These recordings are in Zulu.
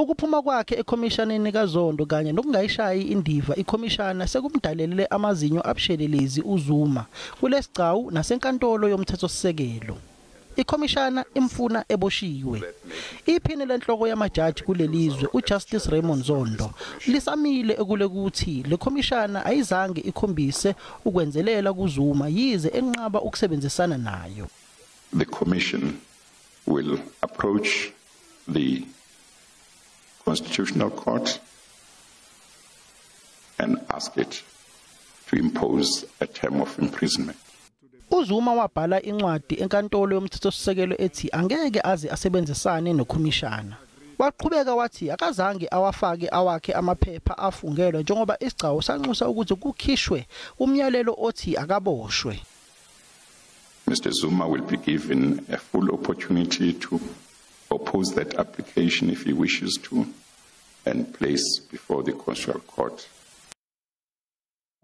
Ukuphuma kwakhe eKhomishaneni kaZondo kanye nokungayishayi indiva iKhomishana sekumdalelele amazinyo abushelelezi uZuma kulesicawu nasenkantolo yomthethosisekelo. Ikhomishana imfuna eboshiwe. Iphini lenhloko yamajaji kulelizwe uJustice Raymond Zondo lisamile ukuthi leKhomishana ayizange ikhombise ukwenzelela kuZuma yize enqaba ukusebenzisana nayo. The commission will approach the Constitutional Court and ask it to impose a term of imprisonment. uZuma wabhala incwadi enkantolo yomthethosisekelo ethi angeke aze asebenzisane noKhomishana. Waqhubeka wathi akazange awafake awakhe amaphepha afungelwe njengoba isicawu sanxusa ukuthi kukhishwe umyalelo othi akaboshwe. Mr. Zuma will be given a full opportunity to oppose that application if he wishes to and place before the Constitutional Court.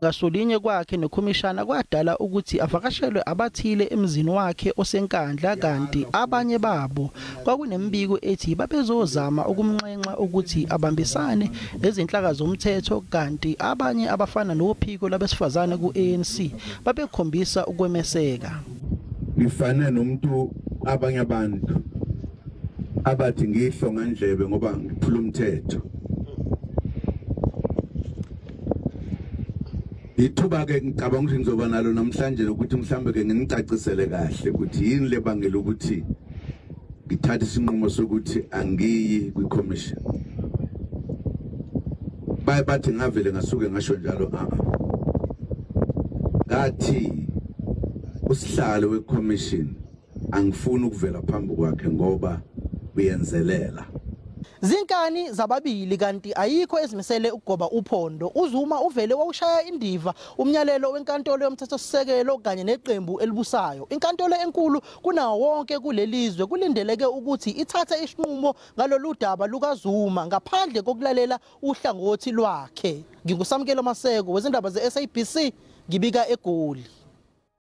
Ngasolinye kwakhe neKhomishana kwadala ukuthi avakashelwe abathile emzini wakhe osenkandla kanti abanye babo kwakunembiko ethi babezozama ukumnxenxa ukuthi abambisane nezinhlaka zomthetho kanti abanye abafana nophiko labesifazane kuANC babekhombisa ukwemeseka. Ngifana nomuntu abanye abantu abathi ngihlonga ndlebe ngoba ngiphula umthetho. Ithuba ke ngicabanga ukuthi ngizoba nalo namhlanje ukuthi mhlambe ke nginicacisele kahle ukuthi yini lebangela ukuthi ngithatha isinqumo sokuthi angiyi kwiCommission. Bathi ngavele ngasuke ngasho njalo ngathi Usihlalo weKhomishana angifuni ukuvela phambi kwakhe ngoba uyenzelela. Zinkani zababili kanti ayikho ezimisele ukugoba uphondo. uZuma uvele wawushaya indiva umyalelo wenkantolo yomthethosisekelo kanye neqembu elibusayo. Inkantolo enkulu kunawo wonke kulelizwe kulindeleke ukuthi ithathe isinqumo ngalolu daba lukaZuma ngaphandle kokulalela uhlangothi lwakhe. Ngingusamkelo Maseko wezindaba zeSABC ngibika eGoli.